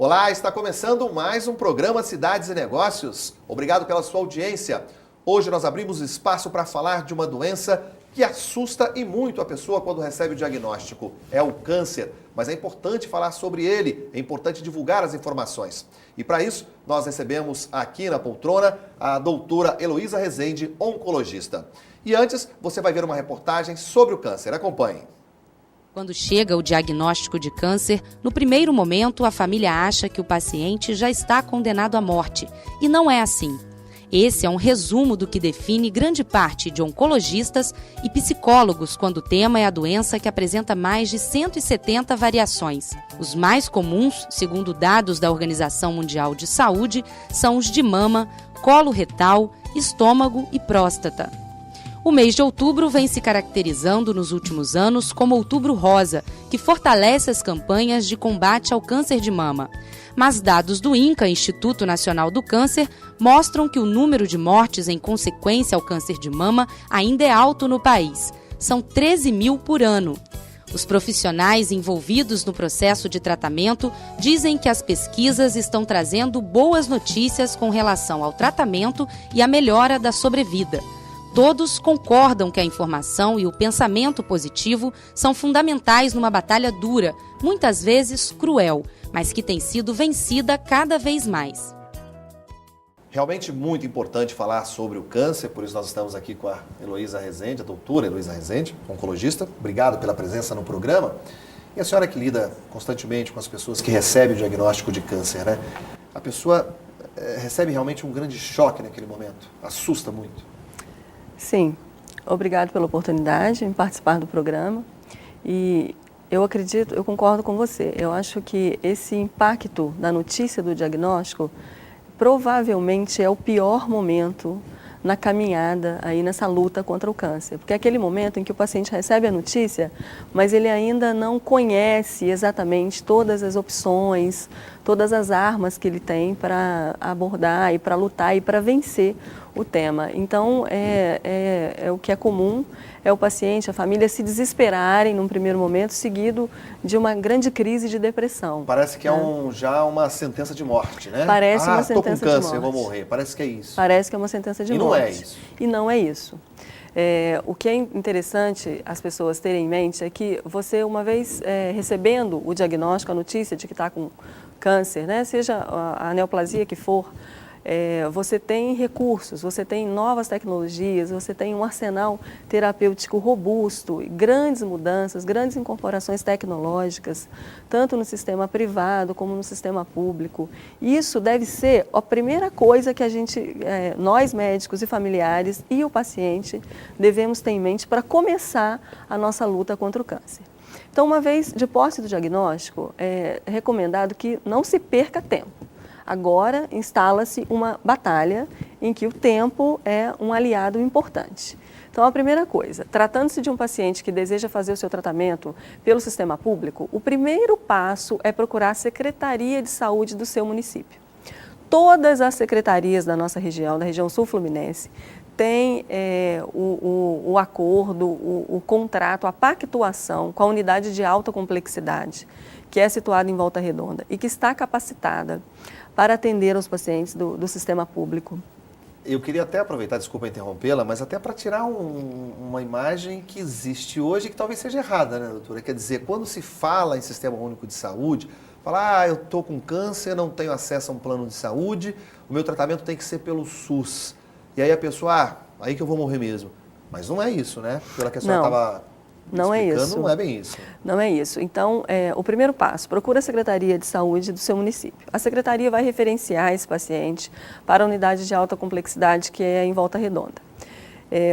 Olá, está começando mais um programa Cidades e Negócios. Obrigado pela sua audiência. Hoje nós abrimos espaço para falar de uma doença que assusta e muito a pessoa quando recebe o diagnóstico. É o câncer, mas é importante falar sobre ele, é importante divulgar as informações. E para isso, nós recebemos aqui na poltrona a doutora Heloísa Rezende, oncologista. E antes, você vai ver uma reportagem sobre o câncer. Acompanhe. Quando chega o diagnóstico de câncer, no primeiro momento a família acha que o paciente já está condenado à morte. E não é assim. Esse é um resumo do que define grande parte de oncologistas e psicólogos quando o tema é a doença que apresenta mais de 170 variações. Os mais comuns, segundo dados da Organização Mundial de Saúde, são os de mama, colo retal, estômago e próstata. O mês de outubro vem se caracterizando nos últimos anos como Outubro Rosa, que fortalece as campanhas de combate ao câncer de mama. Mas dados do INCA, Instituto Nacional do Câncer, mostram que o número de mortes em consequência ao câncer de mama ainda é alto no país. São 13 mil por ano. Os profissionais envolvidos no processo de tratamento dizem que as pesquisas estão trazendo boas notícias com relação ao tratamento e à melhora da sobrevida. Todos concordam que a informação e o pensamento positivo são fundamentais numa batalha dura, muitas vezes cruel, mas que tem sido vencida cada vez mais. Realmente muito importante falar sobre o câncer, por isso nós estamos aqui com a Heloísa Rezende, a doutora Heloísa Rezende, oncologista. Obrigado pela presença no programa. E a senhora que lida constantemente com as pessoas que recebem o diagnóstico de câncer, né? A pessoa recebe realmente um grande choque naquele momento, assusta muito. Sim, obrigado pela oportunidade em participar do programa e eu concordo com você, eu acho que esse impacto da notícia do diagnóstico provavelmente é o pior momento na caminhada, aí nessa luta contra o câncer, porque é aquele momento em que o paciente recebe a notícia, mas ele ainda não conhece exatamente todas as opções, todas as armas que ele tem para abordar e para lutar e para vencer o tema. Então, é o que é comum, é o paciente, a família se desesperarem num primeiro momento, seguido de uma grande crise de depressão. Parece que é já uma sentença de morte, né? Parece uma sentença de morte. Estou com câncer, eu vou morrer. Parece que é isso. Parece que é uma sentença de morte. E não é isso. E não é isso. O que é interessante as pessoas terem em mente é que você, uma vez recebendo o diagnóstico, a notícia de que está com câncer, né, seja a neoplasia que for, você tem recursos, você tem novas tecnologias, você tem um arsenal terapêutico robusto, grandes mudanças, grandes incorporações tecnológicas, tanto no sistema privado como no sistema público. Isso deve ser a primeira coisa que nós médicos e familiares e o paciente devemos ter em mente para começar a nossa luta contra o câncer. Então, uma vez de posse do diagnóstico, é recomendado que não se perca tempo. Agora instala-se uma batalha em que o tempo é um aliado importante. Então, a primeira coisa, tratando-se de um paciente que deseja fazer o seu tratamento pelo sistema público, o primeiro passo é procurar a Secretaria de Saúde do seu município. Todas as secretarias da nossa região, da região sul-fluminense, tem o acordo, o contrato, a pactuação com a unidade de alta complexidade, que é situada em Volta Redonda e que está capacitada para atender aos pacientes do sistema público. Eu queria até aproveitar, desculpa interrompê-la, mas até para tirar uma imagem que existe hoje que talvez seja errada, né, doutora? Quer dizer, quando se fala em Sistema Único de Saúde, fala, eu estou com câncer, não tenho acesso a um plano de saúde, o meu tratamento tem que ser pelo SUS. E aí a pessoa, aí que eu vou morrer mesmo. Mas não é isso, né? Pela que a senhora estava não é isso. Não é bem isso. Não é isso. Então, o primeiro passo, procura a Secretaria de Saúde do seu município. A Secretaria vai referenciar esse paciente para a unidade de alta complexidade que é em Volta Redonda.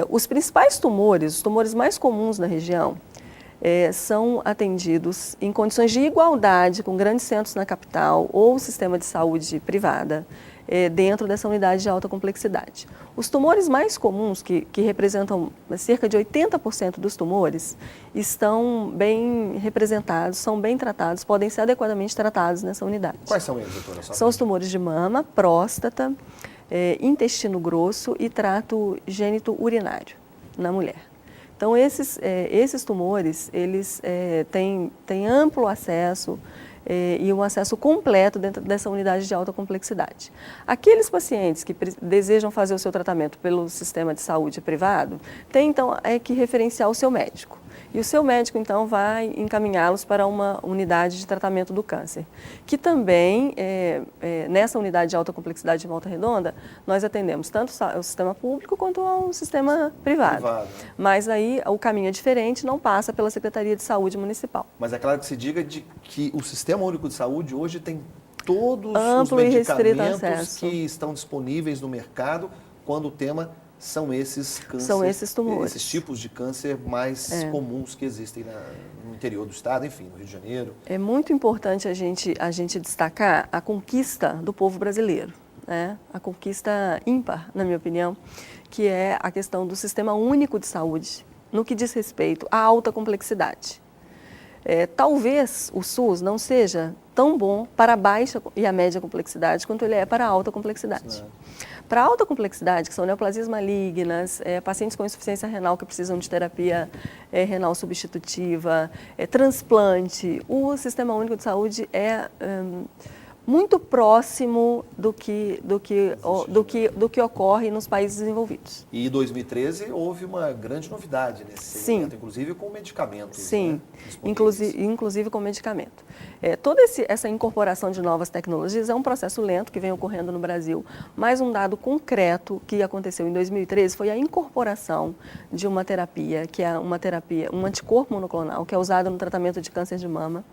Os principais tumores, os tumores mais comuns na região, são atendidos em condições de igualdade com grandes centros na capital ou sistema de saúde privada, dentro dessa unidade de alta complexidade. Os tumores mais comuns, que representam cerca de 80% dos tumores, estão bem representados, são bem tratados, podem ser adequadamente tratados nessa unidade. Quais são eles, doutora? São os tumores de mama, próstata, intestino grosso e trato gênito-urinário na mulher. Então, esses tumores, eles têm amplo acesso e um acesso completo dentro dessa unidade de alta complexidade. Aqueles pacientes que desejam fazer o seu tratamento pelo sistema de saúde privado, tem então que referenciar o seu médico. E o seu médico, então, vai encaminhá-los para uma unidade de tratamento do câncer, que também, nessa unidade de alta complexidade de Volta Redonda, nós atendemos tanto o sistema público quanto o sistema privado. Mas aí o caminho é diferente, não passa pela Secretaria de Saúde Municipal. Mas é claro que se diga de que o Sistema Único de Saúde hoje tem todos amplo os e restrito medicamentos acesso que estão disponíveis no mercado quando o tema são esses cânceres, são esses tumores, esses tipos de câncer mais comuns que existem no interior do estado, enfim, no Rio de Janeiro. É muito importante a gente destacar a conquista do povo brasileiro, né? A conquista ímpar, na minha opinião, que é a questão do Sistema Único de Saúde, no que diz respeito à alta complexidade. Talvez o SUS não seja tão bom para a baixa e a média complexidade quanto ele é para a alta complexidade. Para a alta complexidade, que são neoplasias malignas, pacientes com insuficiência renal que precisam de terapia renal substitutiva, transplante, o Sistema Único de Saúde é muito próximo do que ocorre nos países desenvolvidos. E em 2013 houve uma grande novidade nesse segmento, inclusive com medicamentos. Sim, né, inclusive com medicamento. Toda essa incorporação de novas tecnologias é um processo lento que vem ocorrendo no Brasil, mas um dado concreto que aconteceu em 2013 foi a incorporação de uma terapia, que é um anticorpo monoclonal, que é usado no tratamento de câncer de mama.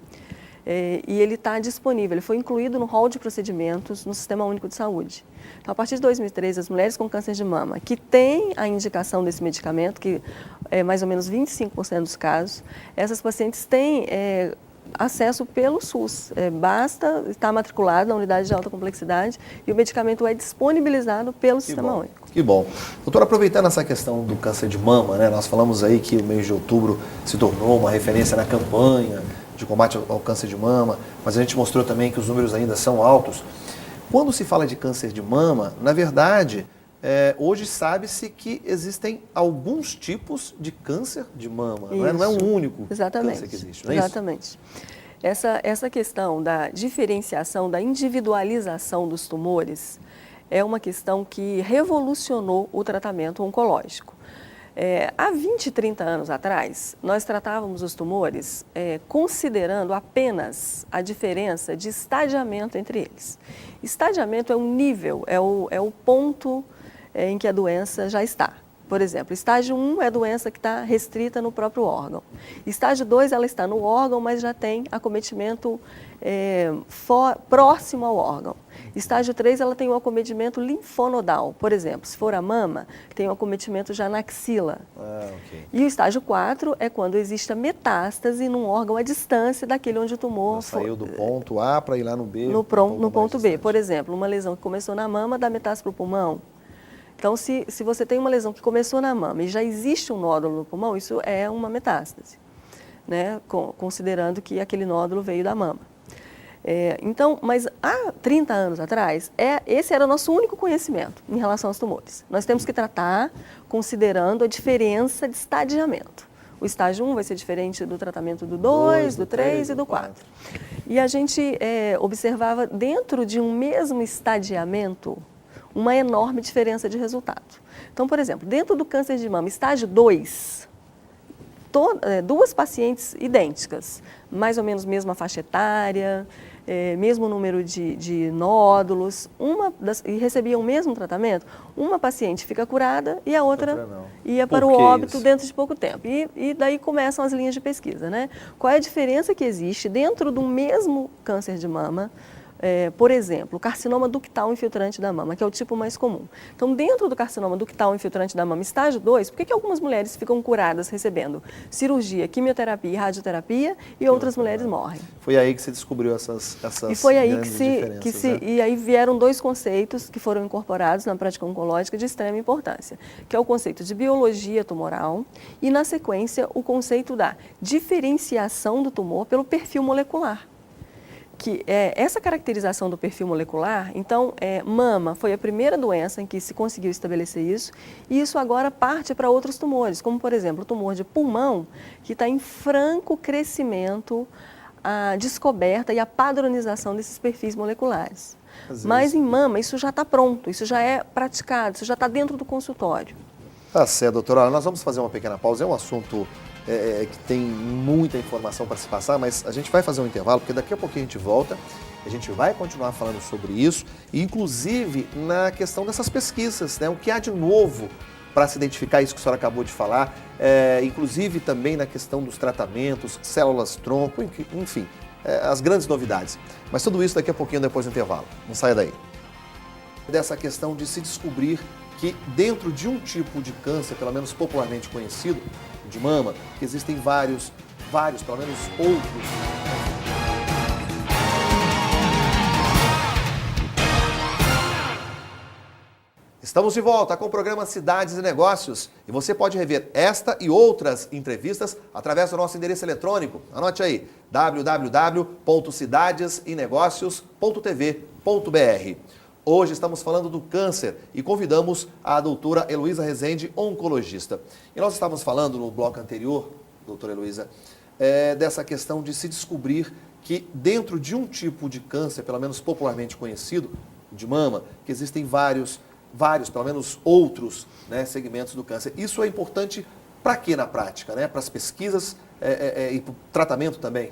E ele está disponível, ele foi incluído no rol de procedimentos no Sistema Único de Saúde. Então, a partir de 2013, as mulheres com câncer de mama que têm a indicação desse medicamento, que é mais ou menos 25% dos casos, essas pacientes têm acesso pelo SUS. Basta estar matriculado na unidade de alta complexidade e o medicamento é disponibilizado pelo Sistema Único. Que bom. Doutor, aproveitando essa questão do câncer de mama, né, nós falamos aí que o mês de outubro se tornou uma referência na campanha de combate ao câncer de mama, mas a gente mostrou também que os números ainda são altos. Quando se fala de câncer de mama, na verdade, hoje sabe-se que existem alguns tipos de câncer de mama, não é um único câncer que existe, não é Exatamente. Essa questão da diferenciação, da individualização dos tumores é uma questão que revolucionou o tratamento oncológico. Há 20, 30 anos atrás, nós tratávamos os tumores considerando apenas a diferença de estadiamento entre eles. Estadiamento é um nível, é o ponto em que a doença já está. Por exemplo, estágio 1 é a doença que está restrita no próprio órgão. Estágio 2, ela está no órgão, mas já tem acometimento próximo ao órgão. Estágio 3, ela tem um acometimento linfonodal. Por exemplo, se for a mama, tem um acometimento já na axila. E o estágio 4 é quando existe a metástase num órgão à distância daquele onde o tumor saiu do ponto A para ir lá no B. No ponto B. Por exemplo, uma lesão que começou na mama dá metástase para o pulmão. Então, se você tem uma lesão que começou na mama e já existe um nódulo no pulmão, isso é uma metástase, né? Considerando que aquele nódulo veio da mama. Então, mas há 30 anos atrás, esse era o nosso único conhecimento em relação aos tumores. Nós temos que tratar considerando a diferença de estadiamento. O estágio 1 vai ser diferente do tratamento do 2, do 3 e do 4. E a gente observava dentro de um mesmo estadiamento uma enorme diferença de resultado. Então, por exemplo, dentro do câncer de mama, estágio 2, duas pacientes idênticas, mais ou menos mesma faixa etária, mesmo número de nódulos, e recebiam o mesmo tratamento, uma paciente fica curada e a outra ia para o óbito dentro de pouco tempo. E daí começam as linhas de pesquisa, né? Qual é a diferença que existe dentro do mesmo câncer de mama? Por exemplo, o carcinoma ductal infiltrante da mama, que é o tipo mais comum. Então, dentro do carcinoma ductal infiltrante da mama, estágio 2, por que algumas mulheres ficam curadas recebendo cirurgia, quimioterapia e radioterapia e outras mulheres morrem? Foi aí que você descobriu essas E foi aí né? E aí vieram dois conceitos que foram incorporados na prática oncológica de extrema importância, que é o conceito de biologia tumoral e, na sequência, o conceito da diferenciação do tumor pelo perfil molecular. Essa caracterização do perfil molecular, então, mama foi a primeira doença em que se conseguiu estabelecer isso, e isso agora parte para outros tumores, como, por exemplo, o tumor de pulmão, que está em franco crescimento a descoberta e a padronização desses perfis moleculares. Mas em mama isso já está pronto, isso já é praticado, isso já está dentro do consultório. Tá certo, doutora. Nós vamos fazer uma pequena pausa. É um assunto que tem muita informação para se passar, mas a gente vai fazer um intervalo, porque daqui a pouquinho a gente volta. A gente vai continuar falando sobre isso, e inclusive na questão dessas pesquisas, né? O que há de novo para se identificar isso que a senhora acabou de falar, inclusive também na questão dos tratamentos, células-tronco, enfim, as grandes novidades. Mas tudo isso daqui a pouquinho depois do intervalo. Não saia daí. Dessa questão de se descobrir que dentro de um tipo de câncer, pelo menos popularmente conhecido, de mama, que existem vários, pelo menos outros. Estamos de volta com o programa Cidades e Negócios e você pode rever esta e outras entrevistas através do nosso endereço eletrônico. Anote aí, www.cidadesenegocios.tv.br. Hoje estamos falando do câncer e convidamos a doutora Heloísa Rezende, oncologista. E nós estávamos falando no bloco anterior, doutora Heloísa, dessa questão de se descobrir que dentro de um tipo de câncer, pelo menos popularmente conhecido, de mama, que existem vários, pelo menos outros, né, segmentos do câncer. Isso é importante para quê na prática? Né? Para as pesquisas e para o tratamento também?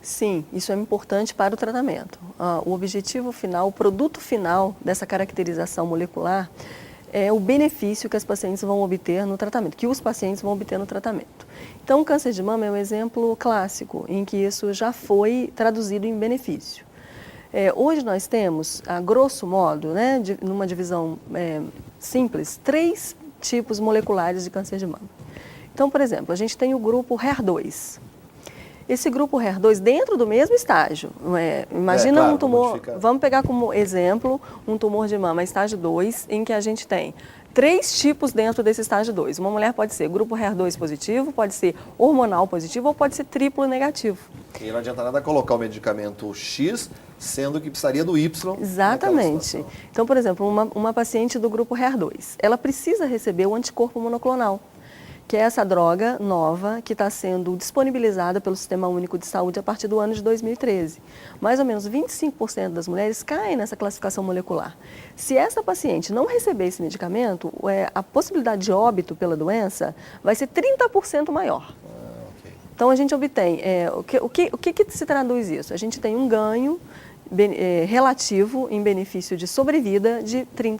Sim, isso é importante para o tratamento. O objetivo final, o produto final dessa caracterização molecular é o benefício que as pacientes vão obter no tratamento, que os pacientes vão obter no tratamento. Então, o câncer de mama é um exemplo clássico em que isso já foi traduzido em benefício. Hoje nós temos, a grosso modo, né, numa divisão simples, 3 tipos moleculares de câncer de mama. Então, por exemplo, a gente tem o grupo HER2. Esse grupo HER2 dentro do mesmo estágio. Imagina claro, um tumor, vamos pegar como exemplo um tumor de mama estágio 2, em que a gente tem 3 tipos dentro desse estágio 2. Uma mulher pode ser grupo HER2 positivo, pode ser hormonal positivo ou pode ser triplo negativo. E não adianta nada colocar o medicamento X, sendo que precisaria do Y. Exatamente. Então, por exemplo, uma paciente do grupo HER2, ela precisa receber o anticorpo monoclonal, que é essa droga nova que está sendo disponibilizada pelo Sistema Único de Saúde a partir do ano de 2013. Mais ou menos 25% das mulheres caem nessa classificação molecular. Se essa paciente não receber esse medicamento, a possibilidade de óbito pela doença vai ser 30% maior. Então, a gente obtém, o que se traduz isso? A gente tem um ganho relativo em benefício de sobrevida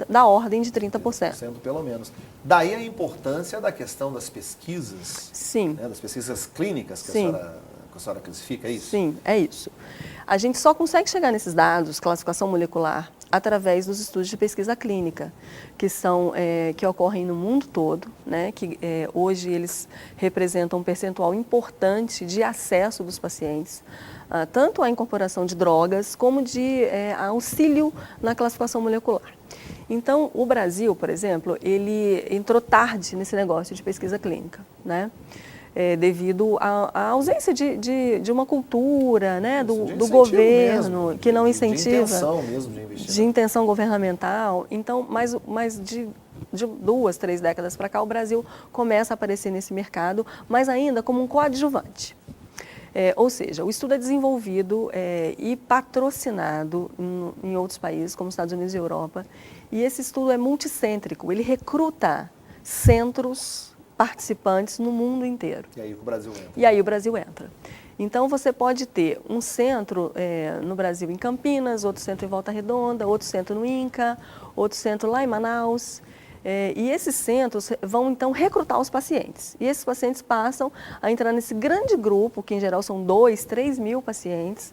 da ordem de 30%. Pelo menos. Daí a importância da questão das pesquisas. Sim. Né, das pesquisas clínicas que a senhora classifica, é isso? Sim, é isso. A gente só consegue chegar nesses dados, classificação molecular, através dos estudos de pesquisa clínica, que ocorrem no mundo todo, né, que hoje eles representam um percentual importante de acesso dos pacientes, tanto à incorporação de drogas como de auxílio na classificação molecular. Então, o Brasil, por exemplo, ele entrou tarde nesse negócio de pesquisa clínica, né? Devido à ausência de uma cultura, né, do governo, mesmo, que não incentiva. De intenção mesmo de investir. De intenção governamental. Então, mas de 2, 3 décadas para cá, o Brasil começa a aparecer nesse mercado, mas ainda como um coadjuvante. Ou seja, o estudo é desenvolvido e patrocinado em outros países, como Estados Unidos e Europa, e esse estudo é multicêntrico, ele recruta centros participantes no mundo inteiro. E aí o Brasil entra. E aí o Brasil entra. Então, você pode ter um centro no Brasil em Campinas, outro centro em Volta Redonda, outro centro no INCA, outro centro lá em Manaus. E esses centros vão, então, recrutar os pacientes. E esses pacientes passam a entrar nesse grande grupo, que em geral são 2, 3 mil pacientes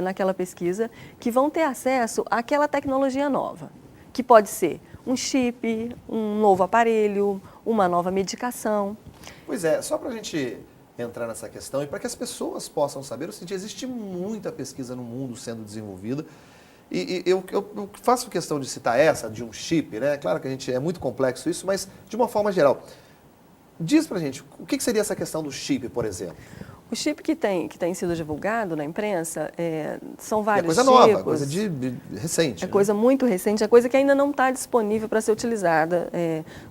naquela pesquisa, que vão ter acesso àquela tecnologia nova, que pode ser um chip, um novo aparelho, uma nova medicação. Pois é, só para a gente entrar nessa questão e para que as pessoas possam saber, o seguinte, existe muita pesquisa no mundo sendo desenvolvida. E eu faço questão de citar essa, de um chip, né? Claro que é muito complexo isso, mas de uma forma geral. Diz pra gente, o que seria essa questão do chip, por exemplo? O chip que tem sido divulgado na imprensa são vários coisa tipos. nova, coisa de recente. É coisa muito recente, é coisa que ainda não está disponível para ser utilizada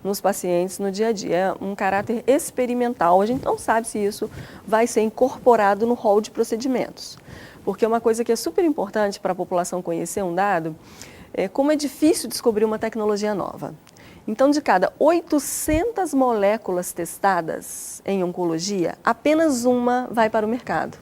nos pacientes no dia a dia. É um caráter experimental. A gente não sabe se isso vai ser incorporado no rol de procedimentos. Porque uma coisa que é super importante para a população conhecer um dado é como é difícil descobrir uma tecnologia nova. Então, de cada 800 moléculas testadas em oncologia, apenas uma vai para o mercado.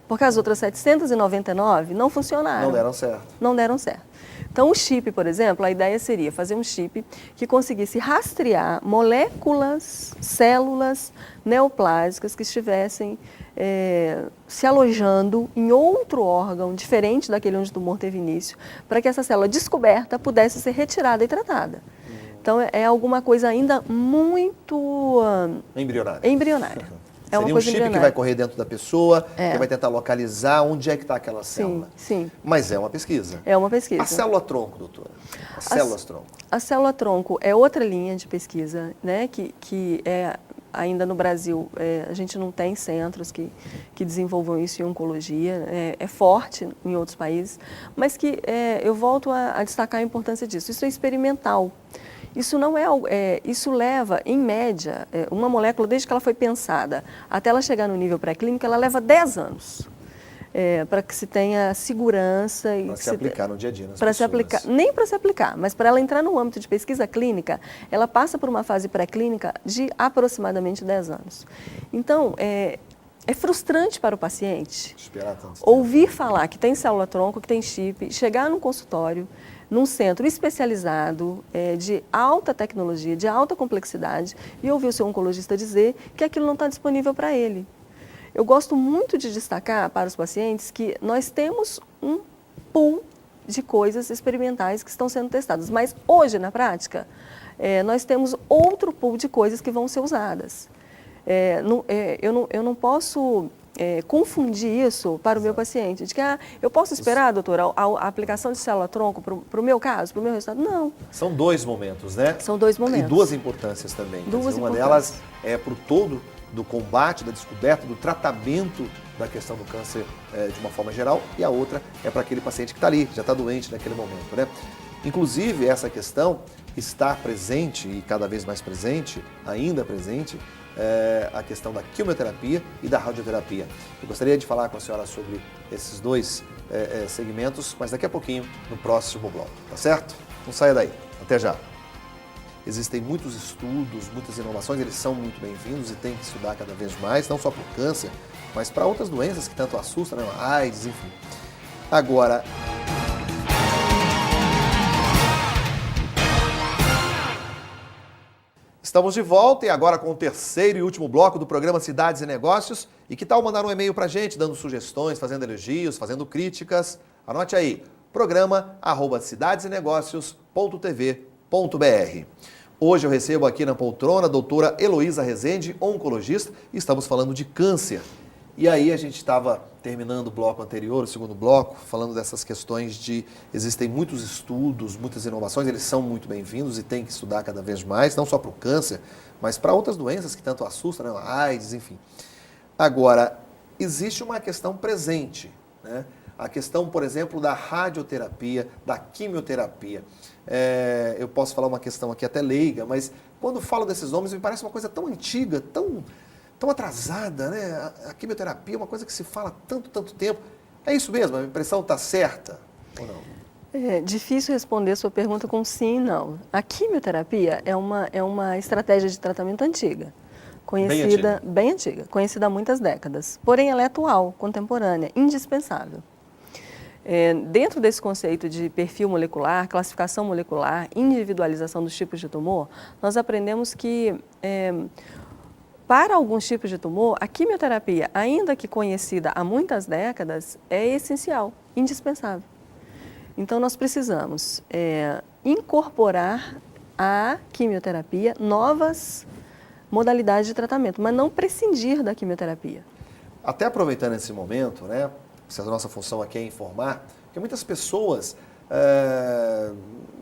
Porque as outras 799 não funcionaram. Não deram certo. Não deram certo. Então, o chip, por exemplo, a ideia seria fazer um chip que conseguisse rastrear moléculas, células neoplásicas que estivessem se alojando em outro órgão diferente daquele onde o tumor teve início, para que essa célula descoberta pudesse ser retirada e tratada. Então, é alguma coisa ainda muito embrionária. Seria um chip que vai correr dentro da pessoa, que vai tentar localizar onde é que está aquela célula. Sim. Mas é uma pesquisa. É uma pesquisa. A célula-tronco, doutora? As células-tronco. A célula-tronco é outra linha de pesquisa, né, que ainda no Brasil, a gente não tem centros que desenvolvam isso em oncologia, é forte em outros países, mas que eu volto a destacar a importância disso. Isso é experimental. Isso não isso leva, em média, uma molécula, desde que ela foi pensada até ela chegar no nível pré-clínico, ela leva 10 anos. Para que se tenha segurança e para se aplicar no dia a dia nas pessoas. Nem para se aplicar, mas para ela entrar no âmbito de pesquisa clínica, ela passa por uma fase pré-clínica de aproximadamente 10 anos. Então, é frustrante para o paciente ouvir falar que tem célula-tronco, que tem chip, chegar no consultório, num centro especializado, de alta tecnologia, de alta complexidade, e ouvir o seu oncologista dizer que aquilo não está disponível para ele. Eu gosto muito de destacar para os pacientes que nós temos um pool de coisas experimentais que estão sendo testadas, mas hoje, na prática, nós temos outro pool de coisas que vão ser usadas. Eu não posso confundir isso para o meu paciente, de que eu posso esperar, doutora, a aplicação de célula-tronco para o meu caso, para o meu resultado? Não. São 2 momentos, né? São 2 momentos. E 2 importâncias também. Uma delas é para o todo do combate, da descoberta, do tratamento da questão do câncer de uma forma geral, e a outra é para aquele paciente que está ali, já está doente naquele momento, né? Inclusive, essa questão está presente, e cada vez mais presente, ainda presente, a questão da quimioterapia e da radioterapia. Eu gostaria de falar com a senhora sobre esses 2 segmentos, mas daqui a pouquinho, no próximo bloco, tá certo? Não saia daí. Até já. Existem muitos estudos, muitas inovações, eles são muito bem-vindos e tem que estudar cada vez mais, não só para o câncer, mas para outras doenças que tanto assustam, né? AIDS, enfim. Agora, estamos de volta e agora com o terceiro e último bloco do programa Cidades e Negócios. E que tal mandar um e-mail para a gente, dando sugestões, fazendo elogios, fazendo críticas? Anote aí, programa@cidadesenegócios.tv.br. Hoje eu recebo aqui na poltrona a doutora Heloísa Rezende, oncologista, e estamos falando de câncer. E aí a gente estava terminando o bloco anterior, o segundo bloco, falando dessas questões de existem muitos estudos, muitas inovações, eles são muito bem-vindos e tem que estudar cada vez mais, não só para o câncer, mas para outras doenças que tanto assustam, né? AIDS, enfim. Agora, existe uma questão presente, né? A questão, por exemplo, da radioterapia, da quimioterapia. Eu posso falar uma questão aqui até leiga, mas quando falo desses nomes me parece uma coisa tão antiga, tão atrasada, né? A quimioterapia é uma coisa que se fala há tanto tempo. É isso mesmo? A impressão está certa ou não? É difícil responder a sua pergunta com sim e não. A quimioterapia é uma estratégia de tratamento antiga. Conhecida, bem antiga, conhecida há muitas décadas. Porém, ela é atual, contemporânea, indispensável. Dentro desse conceito de perfil molecular, classificação molecular, individualização dos tipos de tumor, nós aprendemos que, para alguns tipos de tumor, a quimioterapia, ainda que conhecida há muitas décadas, é essencial, indispensável. Então, nós precisamos incorporar à quimioterapia novas modalidades de tratamento, mas não prescindir da quimioterapia. Até aproveitando esse momento, né? Se a nossa função aqui é informar, porque muitas pessoas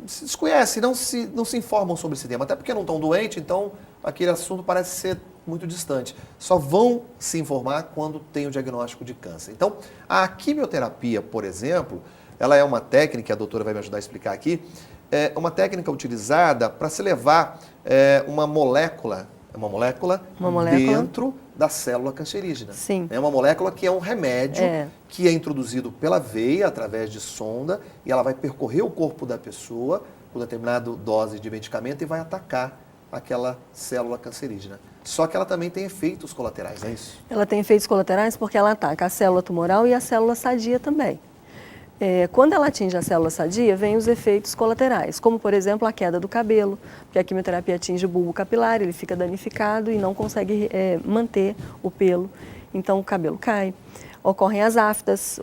se desconhecem, não se informam sobre esse tema, até porque não estão doentes, então aquele assunto parece ser muito distante. Só vão se informar quando tem o diagnóstico de câncer. Então, a quimioterapia, por exemplo, ela é uma técnica, a doutora vai me ajudar a explicar aqui, é uma técnica utilizada para se levar uma molécula dentro da célula cancerígena. Sim. É uma molécula que é um remédio que é introduzido pela veia através de sonda e ela vai percorrer o corpo da pessoa com determinada dose de medicamento e vai atacar aquela célula cancerígena. Só que ela também tem efeitos colaterais, é isso? Ela tem efeitos colaterais porque ela ataca a célula tumoral e a célula sadia também. Quando ela atinge a célula sadia, vem os efeitos colaterais, como, por exemplo, a queda do cabelo, porque a quimioterapia atinge o bulbo capilar, ele fica danificado e não consegue manter o pelo, então o cabelo cai. Ocorrem as aftas,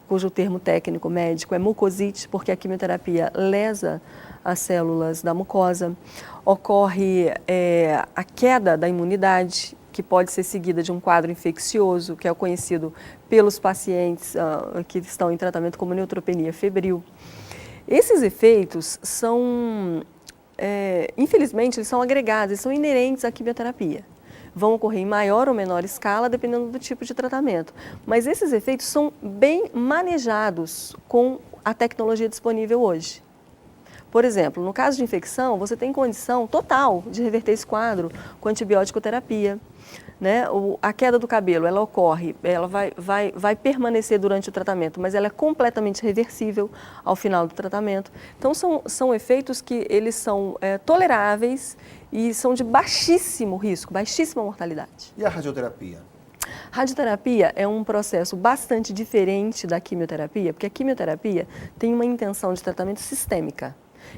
cujo termo técnico médico é mucosite, porque a quimioterapia lesa as células da mucosa. Ocorre a queda da imunidade, que pode ser seguida de um quadro infeccioso, que é o conhecido pelos pacientes que estão em tratamento como neutropenia febril. Esses efeitos são, infelizmente, eles são agregados, eles são inerentes à quimioterapia. Vão ocorrer em maior ou menor escala, dependendo do tipo de tratamento. Mas esses efeitos são bem manejados com a tecnologia disponível hoje. Por exemplo, no caso de infecção, você tem condição total de reverter esse quadro com antibiótico terapia. Né? A queda do cabelo, ela ocorre, ela vai permanecer durante o tratamento, mas ela é completamente reversível ao final do tratamento. Então, são efeitos que eles são toleráveis e são de baixíssimo risco, baixíssima mortalidade. E a radioterapia? Radioterapia é um processo bastante diferente da quimioterapia, porque a quimioterapia tem uma intenção de tratamento sistêmica.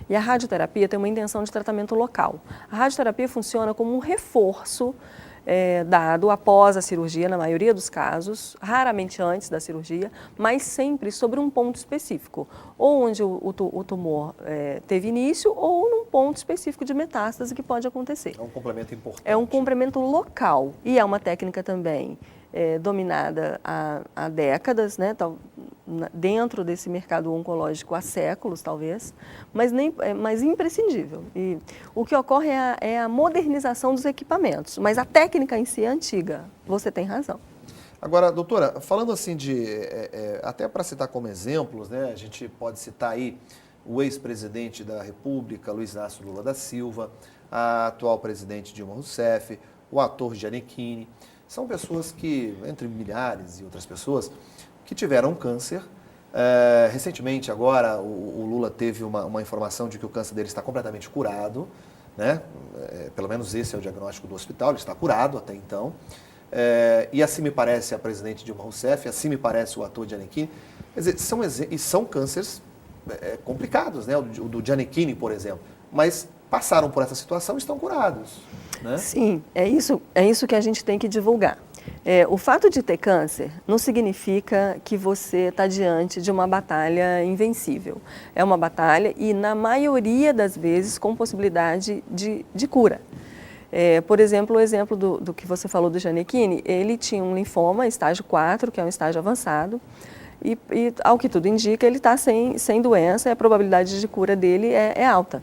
E a radioterapia tem uma intenção de tratamento local. A radioterapia funciona como um reforço dado após a cirurgia, na maioria dos casos, raramente antes da cirurgia, mas sempre sobre um ponto específico, ou onde o tumor teve início, ou num ponto específico de metástase que pode acontecer. É um complemento importante. É um complemento local e é uma técnica também dominada há décadas, né? Dentro desse mercado oncológico há séculos, talvez, mas imprescindível. E o que ocorre é a modernização dos equipamentos, mas a técnica em si é antiga, você tem razão. Agora, doutora, falando assim até para citar como exemplos, né, a gente pode citar aí o ex-presidente da República, Luiz Inácio Lula da Silva, a atual presidente Dilma Rousseff, o ator Gianecchini. São pessoas que, entre milhares e outras pessoas, que tiveram câncer. Recentemente, agora, o Lula teve uma informação de que o câncer dele está completamente curado, né? Pelo menos esse é o diagnóstico do hospital, ele está curado até então. E assim me parece a presidente Dilma Rousseff, assim me parece o ator Gianecchini. Quer dizer, são cânceres complicados, né? O do Gianecchini, por exemplo, mas passaram por essa situação e estão curados. Né? Sim, é isso que a gente tem que divulgar. O fato de ter câncer não significa que você está diante de uma batalha invencível. É uma batalha e, na maioria das vezes, com possibilidade de cura. Por exemplo, o exemplo do que você falou do Gianecchini, ele tinha um linfoma estágio 4, que é um estágio avançado, e ao que tudo indica, ele está sem doença e a probabilidade de cura dele é alta.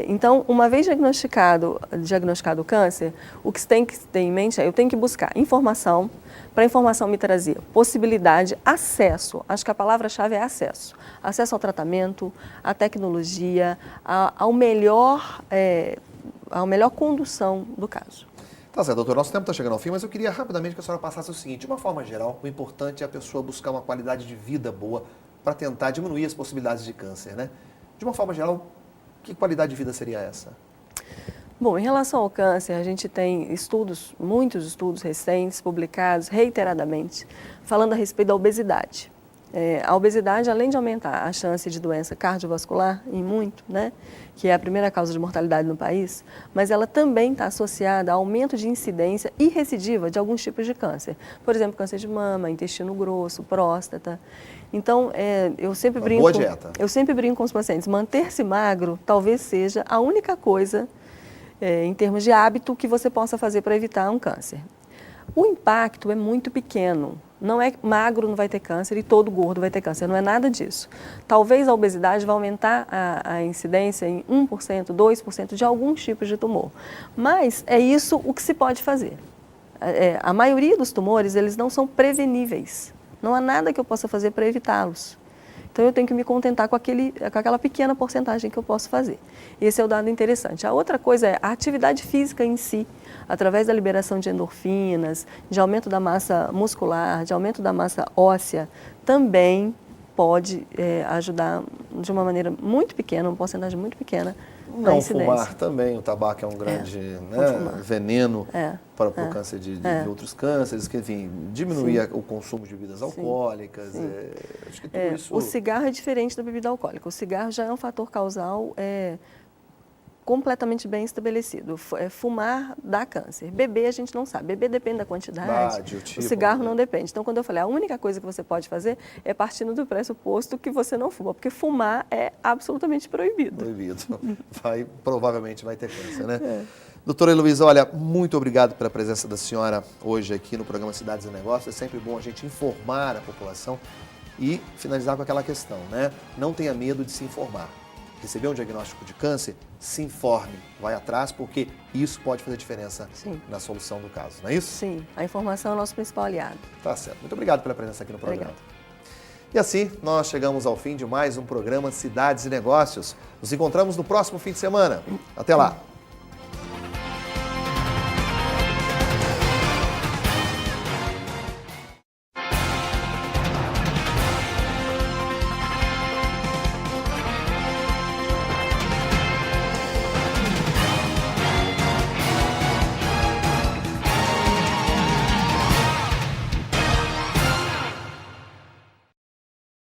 Então, uma vez diagnosticado o câncer, o que você tem que ter em mente eu tenho que buscar informação, para a informação me trazer possibilidade, acesso, acho que a palavra-chave é acesso ao tratamento, à tecnologia, à melhor condução do caso. Tá certo, doutor, nosso tempo está chegando ao fim, mas eu queria rapidamente que a senhora passasse o seguinte: de uma forma geral, o importante é a pessoa buscar uma qualidade de vida boa para tentar diminuir as possibilidades de câncer, né? De uma forma geral, que qualidade de vida seria essa? Bom, em relação ao câncer, a gente tem muitos estudos recentes, publicados reiteradamente, falando a respeito da obesidade. A obesidade, além de aumentar a chance de doença cardiovascular, em muito, né, que é a primeira causa de mortalidade no país, mas ela também está associada a aumento de incidência e recidiva de alguns tipos de câncer. Por exemplo, câncer de mama, intestino grosso, próstata. Então, eu sempre brinco com os pacientes, manter-se magro talvez seja a única coisa, em termos de hábito, que você possa fazer para evitar um câncer. O impacto é muito pequeno Não é magro não vai ter câncer e todo gordo vai ter câncer, não é nada disso. Talvez a obesidade vai aumentar a incidência em 1%, 2% de alguns tipos de tumor. Mas é isso o que se pode fazer. A maioria dos tumores, eles não são preveníveis. Não há nada que eu possa fazer para evitá-los. Então, eu tenho que me contentar com aquela pequena porcentagem que eu posso fazer. Esse é o dado interessante. A outra coisa é a atividade física em si, através da liberação de endorfinas, de aumento da massa muscular, de aumento da massa óssea, também pode ajudar de uma maneira muito pequena, uma porcentagem muito pequena, na incidência. Não fumar também, o tabaco é um grande veneno para o câncer de outros cânceres, que, enfim, diminuir o consumo de bebidas alcoólicas, acho que tudo isso... O cigarro é diferente da bebida alcoólica, o cigarro já é um fator causal completamente bem estabelecido. Fumar dá câncer. Beber a gente não sabe. Beber depende da quantidade. O cigarro não depende. Então, quando eu falei, a única coisa que você pode fazer é partindo do pressuposto que você não fuma, porque fumar é absolutamente proibido. Proibido. Provavelmente vai ter câncer, né? Doutora Heloísa, olha, muito obrigado pela presença da senhora hoje aqui no programa Cidades e Negócios. É sempre bom a gente informar a população e finalizar com aquela questão, né? Não tenha medo de se informar. Receber um diagnóstico de câncer, se informe, vai atrás, porque isso pode fazer diferença na solução do caso, não é isso? Sim, a informação é o nosso principal aliado. Tá certo. Muito obrigado pela presença aqui no programa. Obrigada. E assim, nós chegamos ao fim de mais um programa Cidades e Negócios. Nos encontramos no próximo fim de semana. Até lá!